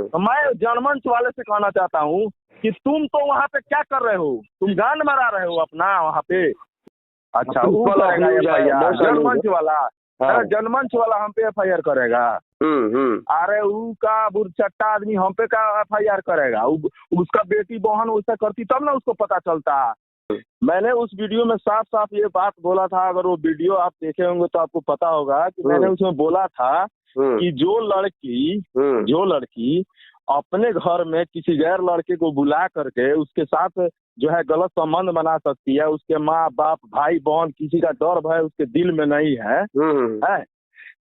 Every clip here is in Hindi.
तो मैं जनमंच वाले से कहना चाहता हूँ कि तुम तो वहाँ पे क्या कर रहे हो, तुम गान मरा रहे हो अपना वहाँ पे। अच्छा, वो करेगा FIR जनमंच वाला, जनमंच वाला हम पे FIR करेगा। अरे ऊ का बुरचट्टा आदमी हम पे का FIR करेगा? उसका बेटी बहन वैसा करती तब ना उसको पता चलता। मैंने उस वीडियो में साफ साफ ये बात बोला था, अगर वो वीडियो आप देखे होंगे तो आपको पता होगा कि मैंने उसमें बोला था कि जो लड़की अपने घर में किसी गैर लड़के को बुला करके उसके साथ जो है गलत संबंध बना सकती है, उसके माँ बाप भाई बहन किसी का डर भय उसके दिल में नहीं है।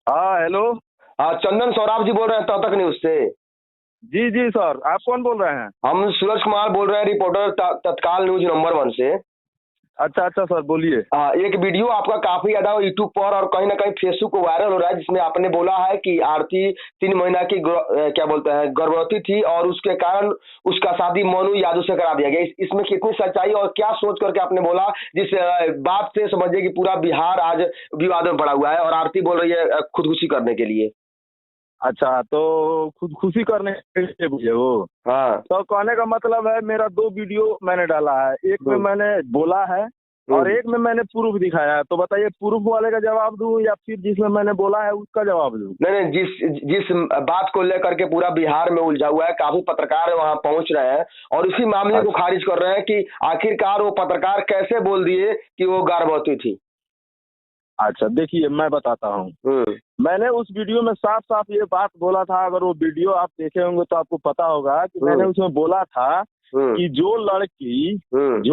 हाँ हेलो, चंदन सौराब जी बोल रहे हैं तब न्यूज से। जी जी सर, आप कौन बोल रहे हैं? हम सूरज कुमार बोल रहे हैं, रिपोर्टर तत्काल न्यूज नंबर 1 से। अच्छा सर बोलिए। एक वीडियो आपका काफी ज्यादा यूट्यूब पर और कहीं ना कहीं फेसबुक पर वायरल हो रहा है, जिसमें आपने बोला है कि आरती 3 महीना की क्या बोलते हैं गर्भवती थी और उसके कारण उसका शादी मोनू यादव से करा दिया गया। इसमें कितनी सच्चाई और क्या सोच करके आपने बोला, जिस बात से समझिए कि पूरा बिहार आज विवाद में पड़ा हुआ है और आरती बोल रही है खुदकुशी करने के लिए। अच्छा, तो खुदकुशी करने के लिए बोले वो? हाँ, तो कहने का मतलब है मेरा 2 वीडियो मैंने डाला है, एक में मैंने बोला है और एक में मैंने प्रूफ दिखाया है। तो बताइए प्रूफ वाले का जवाब दूं या फिर जिसमें मैंने बोला है उसका जवाब दूं? नहीं, जिस बात को लेकर के पूरा बिहार में उलझा हुआ है, काफी पत्रकार वहां पहुंच रहे हैं और उसी मामले को खारिज कर रहे हैं कि आखिरकार वो पत्रकार कैसे बोल दिए कि वो गर्भवती थी। अच्छा देखिए, मैं बताता हूँ। मैंने उस वीडियो में साफ साफ ये बात बोला था, अगर वो वीडियो आप देखे होंगे तो आपको पता होगा कि मैंने उसमें बोला था कि जो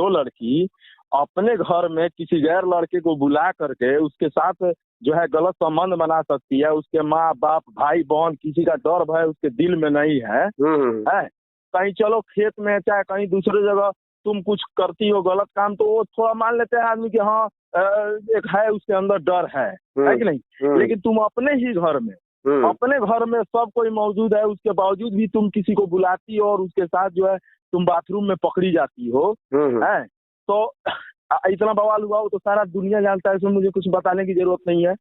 लड़की अपने घर में किसी गैर लड़के को बुला करके उसके साथ जो है गलत संबंध बना सकती है, उसके माँ बाप भाई बहन किसी का डर भय उसके दिल में नहीं है, कहीं चलो खेत में चाहे कहीं दूसरे जगह तुम कुछ करती हो गलत काम, तो वो थोड़ा मान लेते हैं आदमी कि हाँ एक है उसके अंदर डर है कि नहीं। लेकिन तुम अपने ही घर में अपने घर में सब कोई मौजूद है, उसके बावजूद भी तुम किसी को बुलाती हो और उसके साथ जो है तुम बाथरूम में पकड़ी जाती हो, है तो इतना बवाल हुआ वो तो सारा दुनिया जानता है, इसमें मुझे कुछ बताने की जरूरत नहीं है।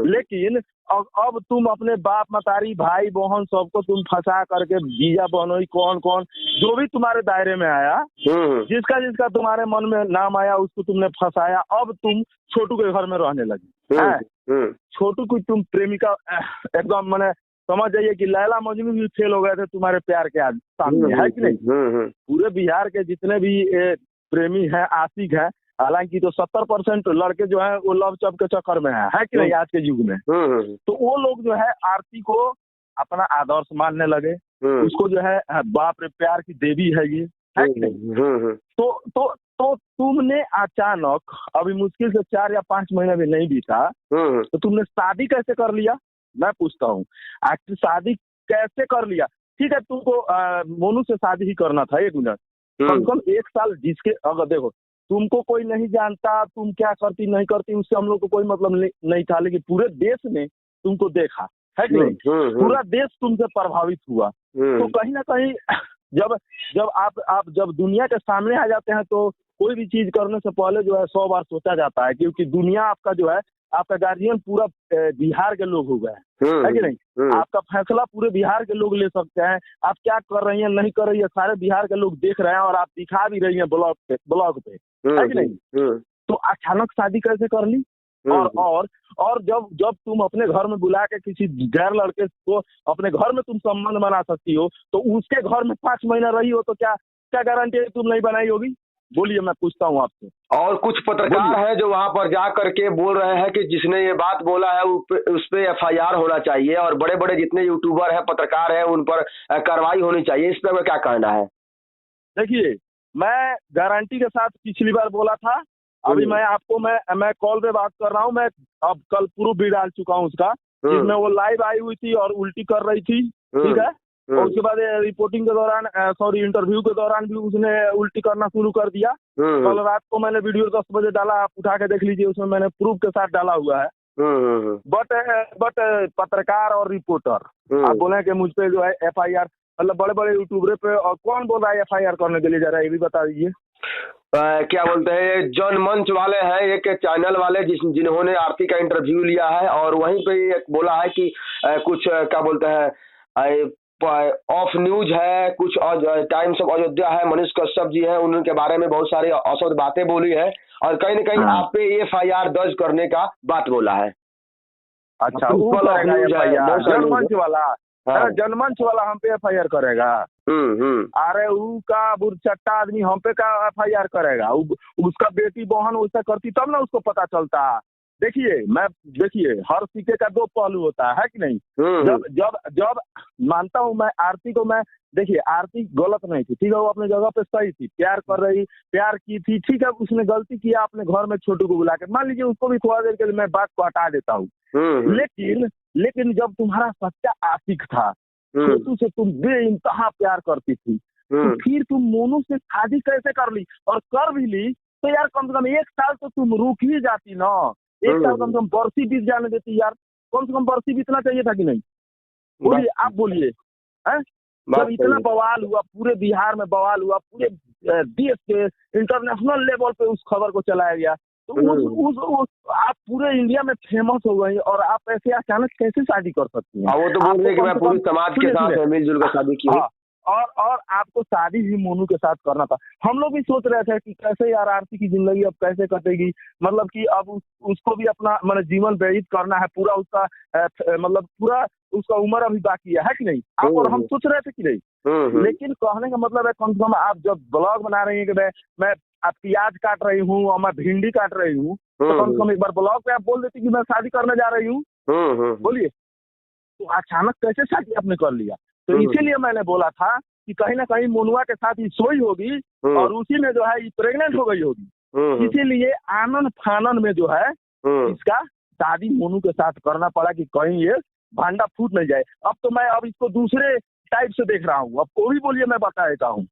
लेकिन अब तुम अपने बाप मतारी भाई बहन सबको तुम फंसा करके जीजा बहनोई कौन कौन जो भी तुम्हारे दायरे में आया, जिसका तुम्हारे मन में नाम आया उसको तुमने फंसाया। अब तुम छोटू के घर में रहने लगी। छोटू की तुम प्रेमिका एकदम मैंने समझ जाइए कि लैला मजनू भी फेल हो गए थे तुम्हारे प्यार के सामने, है कि नहीं। पूरे बिहार के जितने भी प्रेमी हैं आशिक हैं, हालांकि तो 70% लड़के जो है वो लव चप के चक्कर में है कि नहीं आज के युग में। तो वो लोग जो है आरती को अपना आदर्श मानने लगे, उसको जो है बाप रे प्यार की देवी है ये, है कि नहीं। तो तुमने अचानक अभी मुश्किल से 4 या 5 महीना भी नहीं बीता तो तुमने शादी कैसे कर लिया? मैं पूछता हूँ आखिर शादी कैसे कर लिया? ठीक है, तुमको मोनू से शादी ही करना था, 1 मिनट कम से कम 1 साल, जिसके अगर देखो तुमको कोई नहीं जानता तुम क्या करती नहीं करती उससे हम लोग को कोई मतलब नहीं था, लेकिन पूरे देश ने तुमको देखा है कि नहीं, पूरा देश तुमसे प्रभावित हुआ। तो कहीं ना कहीं जब आप जब दुनिया के सामने आ जाते हैं तो कोई भी चीज करने से पहले जो है 100 बार सोचा जाता है, क्योंकि दुनिया आपका जो है आपका गार्जियन पूरा बिहार के लोग हो गए है कि नहीं। आपका फैसला पूरे बिहार के लोग ले सकते हैं, आप क्या कर रही हैं नहीं कर रही है सारे बिहार के लोग देख रहे हैं और आप दिखा भी रही हैं ब्लॉग पे है कि नहीं। तो अचानक शादी कैसे कर ली? और जब तुम अपने घर में बुला के किसी गैर लड़के को अपने घर में तुम संबंध बना सकती हो तो उसके घर में 5 महीना रही हो तो क्या गारंटी है तुम नहीं बनाई होगी? बोलिए, मैं पूछता हूँ आपसे। और कुछ पत्रकार है जो वहां पर जा करके बोल रहे हैं कि जिसने ये बात बोला है उस पे FIR होना चाहिए और बड़े बड़े जितने यूट्यूबर है पत्रकार है उन पर कार्रवाई होनी चाहिए। इस पर क्या कहना है? देखिए, मैं गारंटी के साथ पिछली बार बोला था, अभी मैं आपको मैं कॉल पे बात कर रहा हूँ, मैं अब कल प्रूफ भी डाल चुका हूँ उसका, जिसमें वो लाइव आई हुई थी और उल्टी कर रही थी, ठीक है। और उसके बाद रिपोर्टिंग के दौरान इंटरव्यू के दौरान भी उसने उल्टी करना शुरू कर दिया। कल रात को मैंने वीडियो 10 बजे डाला, आप उठा के देख लीजिए, उसमें मैंने प्रूफ के साथ डाला हुआ है। बट पत्रकार और रिपोर्टर आप बोले कि मुझ पे जो है FIR मतलब बड़े बड़े यूट्यूबर पे, और कौन बोल रहा है FIR करने के लिए, जरा ये भी बता दीजिए। क्या बोलते हैं जनमंच वाले हैं एक चैनल वाले जिन्होंने आरती का इंटरव्यू लिया है और वहीं पे बोला है कि कुछ क्या बोलते हैं ऑफ न्यूज है, कुछ टाइम्स ऑफ अयोध्या है, मनीष कश्यप जी है, उनके बारे में बहुत सारी असद बातें बोली है और कहीं न कहीं आप पे FIR दर्ज करने का बात बोला है। अच्छा, वो करेगा FIR जनमंच वाला? हाँ। जनमंच वाला हम पे FIR करेगा? अरे ऊ का बुरचट्टा आदमी हम पे का FIR करेगा? उसका बेटी बहन वैसा करती तब ना उसको पता चलता। देखिए हर सिक्के का दो पहलू होता है कि नहीं? जब जब जब मानता हूँ मैं आरती को, मैं देखिए आरती गलत नहीं थी, ठीक है, वो अपने जगह पे सही थी, प्यार की थी, ठीक है, उसने गलती किया अपने घर में छोटू को बुला के, मान लीजिए उसको भी थोड़ा देर के लिए मैं बात को हटा देता हूँ। लेकिन जब तुम्हारा सच्चा आशिक था, छोटू से तुम बेइंतहा प्यार करती थी, तो फिर तुम मोनू से शादी कैसे कर ली? और कर भी ली तो यार कम से कम 1 साल तो तुम रुक ही जाती ना। 1 साल कम से कम बरसी बीत जाने देती यार, कम से कम बरसी बीतना चाहिए था कि नहीं? बोलिए, आप बोलिए। जब इतना बवाल हुआ, पूरे बिहार में बवाल हुआ, पूरे देश के इंटरनेशनल लेवल पे उस खबर को चलाया गया, तो आप पूरे इंडिया में फेमस हो गई और आप ऐसे अचानक कैसे शादी कर सकती हैं? वो तो बोल रहे कि मैं पूरी समाज के साथ मिलजुल कर शादी की। और आपको शादी भी मोनू के साथ करना था। हम लोग भी सोच रहे थे कि कैसे यार आरती की जिंदगी अब कैसे कटेगी, मतलब कि अब उसको भी अपना मतलब जीवन व्यतीत करना है, पूरा उसका मतलब पूरा उसका उम्र अभी बाकी है कि नहीं? आप और हम सोच रहे थे कि नहीं? लेकिन कहने का मतलब है कम से कम आप जब ब्लॉग बना रही है कि मैं आप प्याज काट रही हूँ और मैं भिंडी काट रही हूँ, तो कम से कम एक बार ब्लॉग पे आप बोल देती कि मैं शादी करने जा रही हूँ। बोलिए, तो अचानक कैसे शादी आपने कर लिया? तो इसीलिए मैंने बोला था कि कहीं ना कहीं मोनुआ के साथ ही सोई होगी और उसी में जो है प्रेग्नेंट हो गई होगी, इसीलिए आनन फानन में जो है इसका शादी मोनू के साथ करना पड़ा कि कहीं ये भांडा फूट नहीं जाए। अब इसको दूसरे टाइप से देख रहा हूँ। अब कोई बोलिए, मैं बता देता हूँ।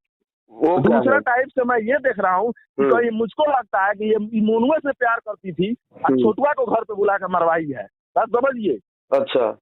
दूसरा टाइप से मैं ये देख रहा हूँ कि कहीं मुझको लगता है कि ये मोनुआ से प्यार करती थी और छोटुआ को घर पे बुला कर मरवाई है। बात समझिए। अच्छा,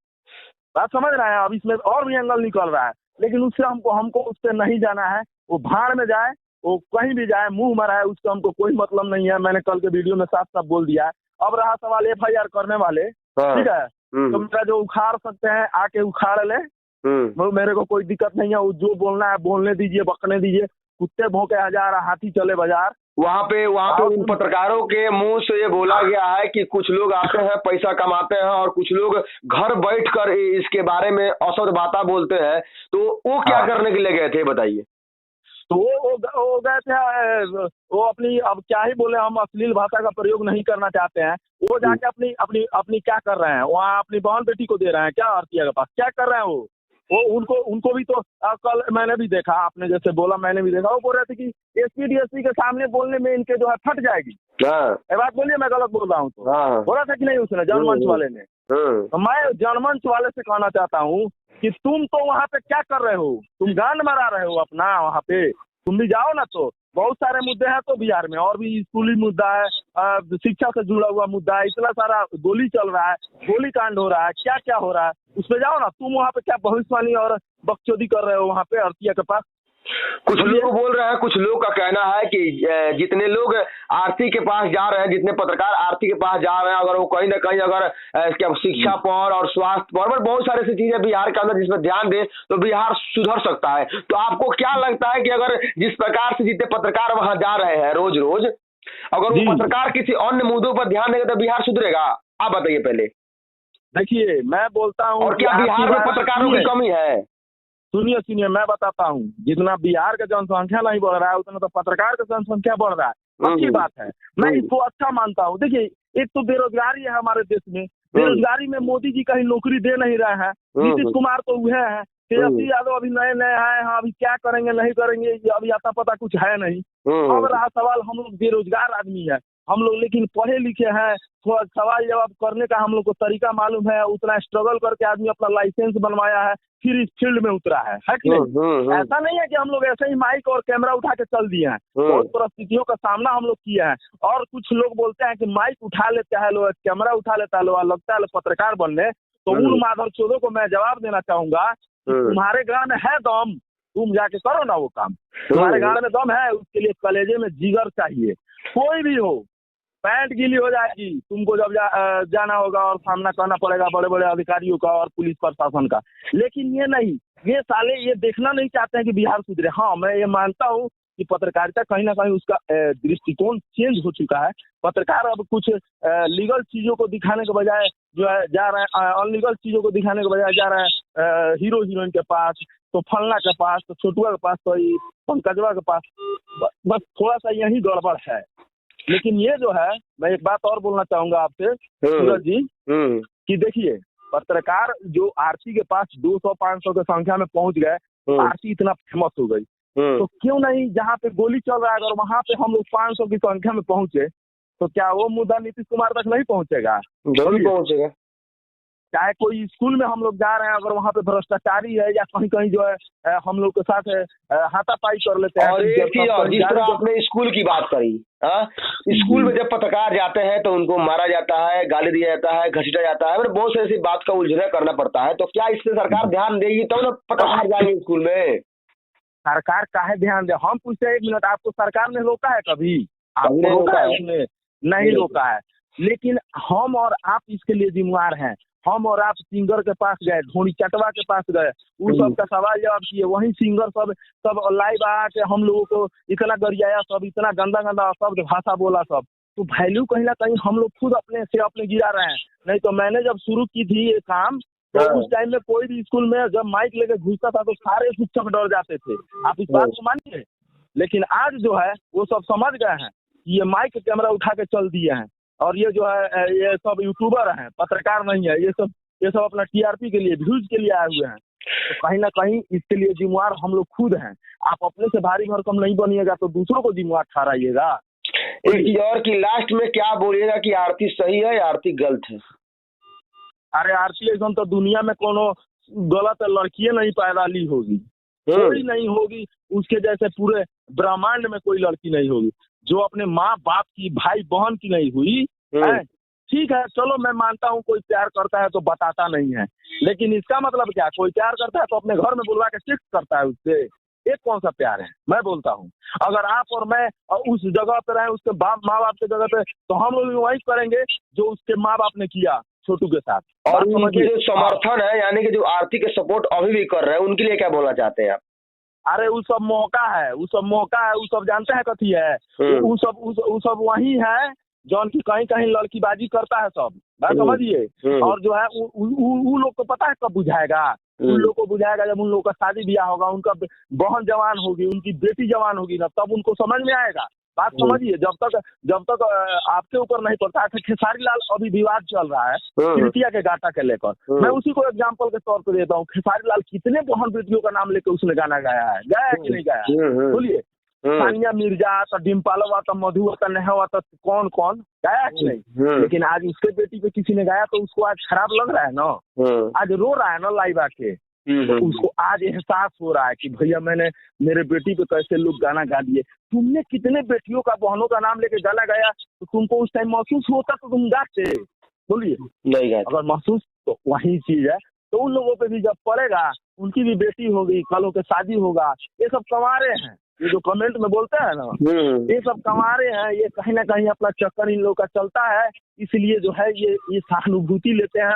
बात समझ रहे हैं? अब इसमें और भी एंगल निकल रहा है, लेकिन उससे हमको उससे नहीं जाना है। वो भाड़ में जाए, वो कहीं भी जाए, मुंह मरा है, उसका हमको कोई मतलब नहीं है। मैंने कल के वीडियो में साफ साफ बोल दिया है। अब रहा सवाल FIR करने वाले, ठीक है, तो मेरा जो उखाड़ सकते हैं आके उखाड़ ले, मेरे को कोई दिक्कत नहीं है। वो जो बोलना है बोलने दीजिए, बकने दीजिए, कुत्ते भौंके हजार, हाथी चले बाजार। वहाँ पे उन पत्रकारों के मुंह से ये बोला गया है कि कुछ लोग आते हैं, पैसा कमाते हैं और कुछ लोग घर बैठकर इसके बारे में असद बातें बोलते हैं। तो वो क्या करने के लिए गए थे बताइए? तो वो गए थे, वो अपनी, अब क्या ही बोले, हम अश्लील भाषा का प्रयोग नहीं करना चाहते हैं। वो जाके अपनी क्या कर रहे हैं वहाँ, अपनी बहन बेटी को दे रहे हैं क्या आरती के पास? क्या कर रहे हैं वो उनको भी तो कल मैंने भी देखा, आपने जैसे बोला मैंने भी देखा, वो बोल रहे थे कि SP DSP के सामने बोलने में इनके जो है फट जाएगी। ये बात बोलिए, मैं गलत बोल रहा हूँ तो? बोला था कि नहीं उसने, जनमंच वाले ने? तो मैं जनमंच वाले से कहना चाहता हूँ कि तुम तो वहाँ पे क्या कर रहे हो? तुम गांड मरा रहे हो अपना वहाँ पे। तुम भी जाओ ना। तो बहुत सारे मुद्दे हैं तो बिहार में, और भी स्कूली मुद्दा है, शिक्षा से जुड़ा हुआ मुद्दा है, इतना सारा गोली चल रहा है, गोली कांड हो रहा है, क्या क्या हो रहा है, उस पे जाओ ना। तुम वहाँ पे क्या भविष्यवाणी और बकचोदी कर रहे हो वहाँ पे अर्तिया के पास? कुछ लोग बोल रहे हैं, कुछ लोग का कहना है कि जितने लोग आरती के पास जा रहे हैं, जितने पत्रकार आरती के पास जा रहे हैं, अगर वो कहीं ना कहीं अगर क्या शिक्षा पर और स्वास्थ्य पर बहुत सारे ऐसी चीजें बिहार के अंदर जिसमें ध्यान दे तो बिहार सुधर सकता है। तो आपको क्या लगता है कि अगर जिस प्रकार से जितने पत्रकार वहां जा रहे हैं रोज रोज, अगर वो पत्रकार किसी अन्य मुद्दों पर ध्यान देंगे तो बिहार सुधरेगा? आप बताइए पहले। देखिए, मैं बोलता हूँ, और क्या बिहार में पत्रकारों की कमी है? सुनिए, मैं बताता हूँ। जितना बिहार का जनसंख्या नहीं बढ़ रहा है, उतना तो पत्रकार का जनसंख्या बढ़ रहा है। अच्छी बात है, मैं इसको अच्छा मानता हूँ। देखिए, एक तो बेरोजगारी है हमारे देश में। बेरोजगारी में मोदी जी कहीं नौकरी दे नहीं रहे हैं। नीतीश कुमार तो वह है, तेजस्वी यादव अभी नए हैं। हाँ, अभी क्या करेंगे नहीं करेंगे अभी आता पता कुछ है नहीं। अब रहा सवाल, हम लोग बेरोजगार आदमी है हम लोग, लेकिन पढ़े लिखे हैं, थोड़ा सवाल जवाब करने का हम लोग को तरीका मालूम है। उतना स्ट्रगल करके आदमी अपना लाइसेंस बनवाया है, फिर इस फील्ड में उतरा है कि नहीं? ऐसा नहीं है कि हम लोग ऐसे ही माइक और कैमरा उठा के चल दिए हैं। बहुत परिस्थितियों का सामना हम लोग किया है। और कुछ लोग बोलते हैं कि माइक उठा लेता है लोग, कैमरा उठा लेता है लोग, लगता है पत्रकार बनने। तो उन माधव चौधरी को मैं जवाब देना चाहूंगा कि तुम्हारे गांव में है दम, तुम जाके करो ना वो काम। तुम्हारे गांव में दम है, उसके लिए कलेजे में जिगर चाहिए। कोई भी हो, पैंट गीली हो जाएगी तुमको जब जाना होगा और सामना करना पड़ेगा बड़े बड़े अधिकारियों का और पुलिस प्रशासन का। लेकिन ये नहीं, ये साले ये देखना नहीं चाहते हैं कि बिहार सुधरे। हाँ, मैं ये मानता हूँ कि पत्रकारिता कहीं ना कहीं उसका दृष्टिकोण चेंज हो चुका है। पत्रकार अब कुछ लीगल चीजों को दिखाने के बजाय जो है जा रहे हैं, अनलीगल चीजों को दिखाने के बजाय जा रहे हैं हीरो हीरोइन के पास, तो फलना के पास, तो छोटुआ के पास, तो पंकजवा के पास। बस थोड़ा सा यही गड़बड़ है। लेकिन ये जो है, मैं एक बात और बोलना चाहूंगा आपसे सूरज जी, कि देखिए पत्रकार जो आरती के पास 200-500 की संख्या में पहुंच गए, आरती इतना फेमस हो गई, तो क्यों नहीं जहाँ पे गोली चल रहा है अगर वहां पे हम लोग 500 की संख्या में पहुंचे, तो क्या वो मुद्दा नीतीश कुमार तक नहीं पहुंचेगा? जरूर पहुंचेगा। चाहे कोई स्कूल में हम लोग जा रहे हैं, अगर वहाँ पे भ्रष्टाचारी है या कहीं कहीं जो है हम लोग के साथ हाथापाई कर लेते हैं। और जिस तरह आपने स्कूल की बात करी, स्कूल में जब पत्रकार जाते हैं तो उनको मारा जाता है, गाली दिया जाता है, घसीटा जाता है, बहुत सी ऐसी बात का उलझना करना पड़ता है। तो क्या इससे सरकार ध्यान देगी तब तो ना पत्रकार जाएंगे स्कूल में? सरकार काहे ध्यान दे? हम पूछते हैं, 1 मिनट, आपको सरकार ने रोका है कभी? आपको रोका है? उसने नहीं रोका है। लेकिन हम और आप इसके लिए जिम्मेवार हैं। हम और आप सिंगर के पास गए, ढोनी चटवा के पास गए, उन सब का सवाल जवाब किए, वही सिंगर सब लाइव आके हम लोगों को इतना गरियाया, सब इतना गंदा गंदा शब्द भाषा बोला सब। तो वैल्यू कहीं ना कहीं हम लोग खुद अपने गिरा रहे हैं। नहीं तो मैंने जब शुरू की थी ये काम, तो उस टाइम में कोई भी स्कूल में जब माइक लेके घुसता था तो सारे शिक्षक डर जाते थे। आप इस बात को मानिए। लेकिन आज जो है वो सब समझ गए हैं कि ये माइक कैमरा उठा के चल दिए हैं, और ये जो है ये सब यूट्यूबर हैं, पत्रकार नहीं है। ये सब अपना टीआरपी के लिए, व्यूज के लिए आए हुए हैं। तो कहीं ना कहीं इसके लिए जिम्मेवार हम लोग खुद हैं। आप अपने से भारी भरकम नहीं बनिएगा तो दूसरों को जिम्मेवार ठहराइएगा। एक चीज और कि लास्ट में क्या बोलिएगा कि आरती सही है या आरती गलत है? अरे आरती एकदम तो दुनिया में कोनो गलत लड़की नहीं पैदा ली होगी, कोई नहीं होगी उसके जैसे, पूरे ब्रह्मांड में कोई लड़की नहीं होगी जो अपने माँ बाप की, भाई बहन की नहीं हुई है। ठीक है, चलो मैं मानता हूँ कोई प्यार करता है तो बताता नहीं है, लेकिन इसका मतलब क्या? कोई प्यार करता है तो अपने घर में बुलवा के सेक्स करता है उससे? एक कौन सा प्यार है? मैं बोलता हूँ अगर आप और मैं उस जगह पे रहे, उसके माँ बाप की जगह पे, तो हम लोग भी वही करेंगे जो उसके माँ बाप ने किया छोटू के साथ। और उनके जो समर्थन है, यानी कि जो आरती के सपोर्ट अभी भी कर रहे हैं, उनके लिए क्या बोलना चाहते हैं आप? अरे वो सब मौका है, वो सब जानते हैं कथी है? वो सब वही है जौन की कहीं कहीं लड़कीबाजी करता है सब, बात समझिए। और जो है उन लोग को पता है कब बुझाएगा? उन लोग को बुझाएगा जब उन लोग का शादी ब्याह होगा, उनका बहन जवान होगी, उनकी बेटी जवान होगी ना, तब उनको समझ में आएगा। बात समझिए। जब तक आपके ऊपर नहीं पड़ता है। खेसारी लाल अभी विवाद चल रहा है तृतीया के गाटा के लेकर, मैं उसी को एग्जांपल के तौर पर देता हूँ। खेसारी लाल कितने बहन बेटियों का नाम लेकर उसने गाना गाया है कि नहीं गाया? बोलिए। सानिया मिर्जा, तो डिम्पलवा, तो मधु, तो नेहा, तो कौन गाया कि नहीं? लेकिन आज उसके बेटी पे किसी ने गाया तो उसको आज खराब लग रहा है ना, आज रो रहा है ना लाइव आके। तो उसको आज एहसास हो रहा है कि भैया मैंने मेरे बेटी पे कैसे लोग गाना गा दिए। तुमने कितने बेटियों का, बहनों का नाम लेके गाना गाया, तो तुमको उस टाइम महसूस होता तो तुम गाते? बोलिए नहीं गाते। अगर महसूस, तो वही चीज है। तो उन लोगों पे भी जब पड़ेगा, उनकी भी बेटी होगी, कल के शादी होगा। ये सब कंवारे हैं, ये जो कमेंट में बोलते हैं ना, ये सब कंवारे हैं। ये कहीं ना कहीं अपना चक्कर इन लोग का चलता है, इसलिए जो है ये सहानुभूति लेते हैं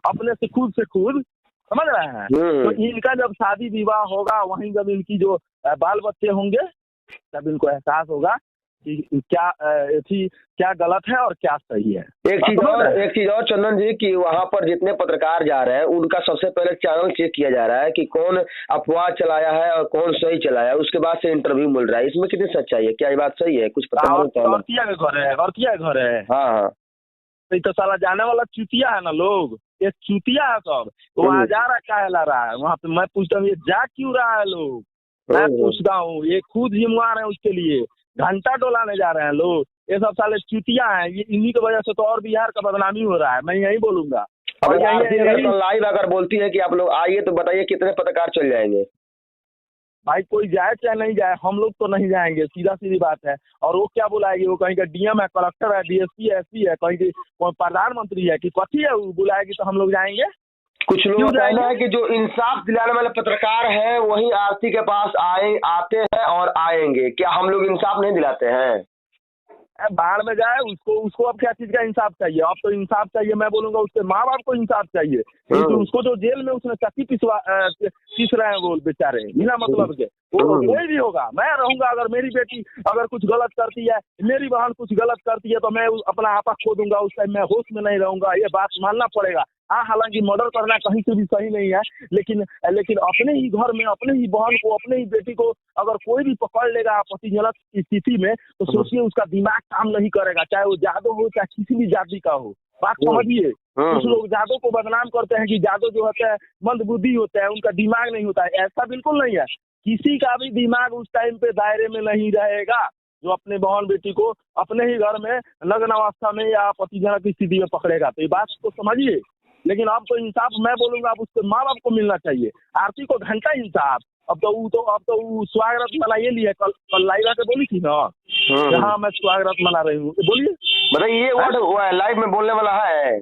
अपने से खुद, समझ रहे हैं? तो इनका जब शादी विवाह होगा, वहीं जब इनकी जो बाल बच्चे होंगे, तब इनको एहसास होगा कि क्या गलत है और क्या सही है। एक चीज और चंदन जी, कि वहाँ पर जितने पत्रकार जा रहे हैं उनका सबसे पहले चैनल चेक किया जा रहा है कि कौन अफवाह चलाया है और कौन सही चलाया है, उसके बाद से इंटरव्यू मिल रहा है। इसमें कितनी सच्चाई है? क्या ये बात सही है? कुछ पता नहीं। औरतिया के घर है। हाँ, तो साला जाने वाला चुतिया है ना लोग, ये चुतिया है सब। वहाँ जा रहा क्या ला रहा है? वहाँ पे मैं पूछता हूँ ये जा क्यों रहा है लोग? मैं पूछता हूँ, ये खुद जिम्मेवार है उसके लिए। घंटा डोलाने जा रहे हैं लोग, ये सब साले चुतिया हैं। ये इन्हीं की वजह से तो और बिहार का बदनामी हो रहा है, मैं यही बोलूंगा। और लाइव अगर बोलती है कि आप लोग आइए, तो बताइए कितने पत्रकार चल जाएंगे? भाई कोई जाए चाहे नहीं जाए, हम लोग तो नहीं जाएंगे, सीधा सीधी बात है। और वो क्या बुलाएगी? वो कहीं का डीएम है, कलेक्टर है, डीएसपी है, एसपी है, कहीं की प्रधानमंत्री है कि कथी है? वो बुलाएगी तो हम लोग जाएंगे। कुछ लोग कहना है कि जो इंसाफ दिलाने वाले पत्रकार है वही आरती के पास आते हैं और आएंगे। क्या हम लोग इंसाफ नहीं दिलाते हैं? बाहर में जाए, उसको उसको अब क्या चीज का इंसाफ चाहिए? अब तो इंसाफ चाहिए, मैं बोलूंगा उसके माँ बाप को इंसाफ चाहिए, क्योंकि उसको जो जेल में उसने चक्की पीस रहे हैं वो बेचारे बिना मतलब के। वो कोई भी होगा, मैं रहूंगा, अगर मेरी बेटी अगर कुछ गलत करती है, मेरी बहन कुछ गलत करती है, तो मैं अपना आपा खो दूंगा, उस टाइम मैं होश में नहीं रहूंगा, ये बात मानना पड़ेगा। हाँ, हालांकि मर्डर करना कहीं से भी सही नहीं है, लेकिन अपने ही घर में अपने ही बहन को, अपने ही बेटी को अगर कोई भी पकड़ लेगा आपत्तिजनक स्थिति में, तो सोचिए उसका दिमाग काम नहीं करेगा, चाहे वो जादव हो चाहे किसी भी जाति का हो। बात समझिए, कुछ लोग जादव को बदनाम करते हैं कि जादव जो होता है मंदबुद्धि होता है, उनका दिमाग नहीं होता है। ऐसा बिल्कुल नहीं है, किसी का भी दिमाग उस टाइम पे दायरे में नहीं रहेगा जो अपने बहन बेटी को अपने ही घर में नग्न अवस्था में या आपत्तिजनक स्थिति में पकड़ेगा। तो ये बात को समझिए। लेकिन अब तो इंसाफ मैं बोलूंगा अब उसके माँ बाप को मिलना चाहिए। आरती को घंटा इंसाफ। अब तो स्वागत मनाइए लिए, कल लाइव आके बोली थी ना, हाँ मैं स्वागत मना रही हूँ, बोलिए बताइए ये वर्ड लाइव में बोलने वाला है?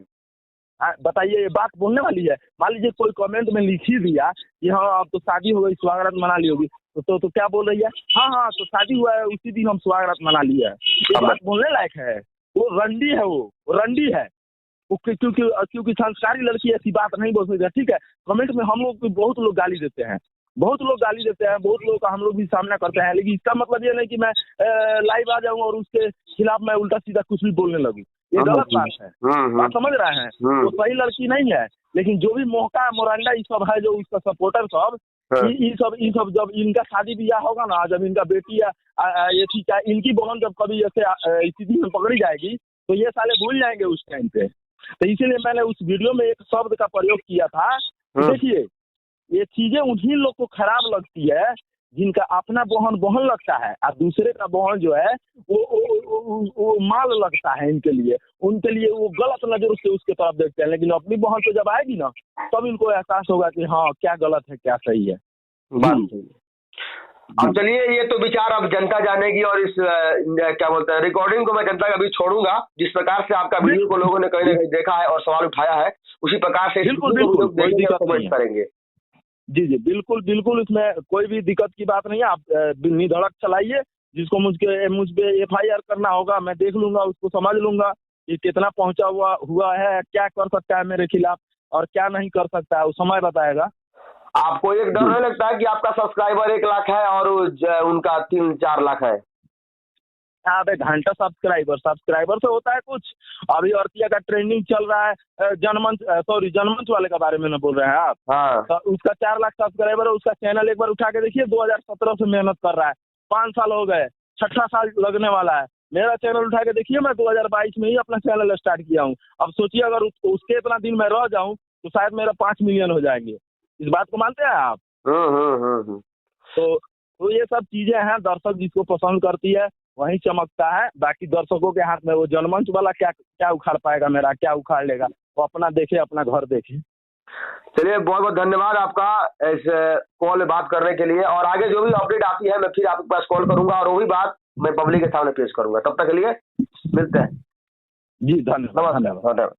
बताइए ये बात बोलने वाली है? मान लीजिए कोई कमेंट में लिख ही दिया कि हाँ अब तो शादी हो गई, स्वागत मना ली होगी, तो क्या बोल रही है? हाँ तो शादी हुआ है, उसी दिन हम स्वागत मना लिया है। ये बात बोलने लायक है? वो रंडी है, वो रंडी है, क्योंकि संस्कारी लड़की ऐसी बात नहीं बोल सकती। ठीक है, कमेंट में हम लोग बहुत लोग गाली देते हैं, बहुत लोग का हम लोग भी सामना करते हैं, लेकिन इसका मतलब ये नहीं कि मैं लाइव आ जाऊं और उसके खिलाफ मैं उल्टा सीधा कुछ भी बोलने लगूं। ये गलत बात है, बात समझ रहे हैं? तो सही लड़की नहीं है, लेकिन जो भी मोहका मोरंडा ये सब है, जो उसका सपोर्टर सब, ये सब जब इनका शादी ब्याह होगा ना, जब इनका बेटी ये ठीक है, इनकी बहन जब कभी ऐसे स्थिति में पकड़ी जाएगी, तो ये साले भूल जाएंगे उस टाइम पे। तो इसीलिए मैंने उस वीडियो में एक शब्द का प्रयोग किया था। देखिए, ये चीजें उन्हीं लोग को खराब लगती है जिनका अपना बहन लगता है, और दूसरे का बहन जो है वो माल लगता है इनके लिए। उनके लिए वो गलत नजर से उसके तरफ देखते हैं, लेकिन अपनी बहन तो जब आएगी ना, तब इनको एहसास होगा कि हाँ क्या गलत है क्या सही है। बात सही है। अब चलिए, ये तो विचार अब जनता जानेगी, और इस क्या बोलते हैं रिकॉर्डिंग को मैं जनता का भी छोड़ूंगा। जिस प्रकार से आपका वीडियो को लोगों ने कहीं ना कहीं देखा है और सवाल उठाया है, उसी प्रकार से बिल्कुल करेंगे। जी बिल्कुल, इसमें कोई भी दिक्कत की बात नहीं है। आप निधड़क चलाइए, जिसको मुझ पे FIR करना होगा मैं देख लूंगा, उसको समझ लूंगा कि कितना पहुंचा हुआ है, क्या कर सकता है मेरे खिलाफ और क्या नहीं कर सकता है, वो समय बताएगा। आपको एक डर नहीं लगता है कि आपका सब्सक्राइबर 1 लाख है और उनका 3-4 लाख है? आप एक घंटा सब्सक्राइबर से होता है कुछ। अभी अर्तिया का ट्रेंडिंग चल रहा है, जनमंच वाले का बारे में न बोल रहे हैं आप? हाँ। तो उसका 4 लाख सब्सक्राइबर है, उसका चैनल एक बार उठा के देखिए, 2017 से मेहनत कर रहा है, 5 साल हो गए, 6ठा साल लगने वाला है। मेरा चैनल उठा के देखिए, मैं 2022 में ही अपना चैनल स्टार्ट किया हूँ। अब सोचिए अगर उसके इतना दिन मैं रह जाऊँ तो शायद मेरा 5 मिलियन हो जाएंगे। इस बात को मानते हैं आप? तो ये सब चीजें हैं, दर्शक जिसको पसंद करती है वही चमकता है। बाकी दर्शकों के हाथ में वो जनमंच वाला क्या उखाड़ पाएगा, मेरा क्या उखाड़ लेगा, वो अपना देखे, अपना घर देखे। चलिए, बहुत बहुत धन्यवाद आपका इस कॉल में बात करने के लिए, और आगे जो भी अपडेट आती है मैं फिर आपके पास कॉल करूंगा और वही बात मैं पब्लिक के सामने पेश करूंगा। तब तक के लिए मिलते हैं। जी धन्यवाद।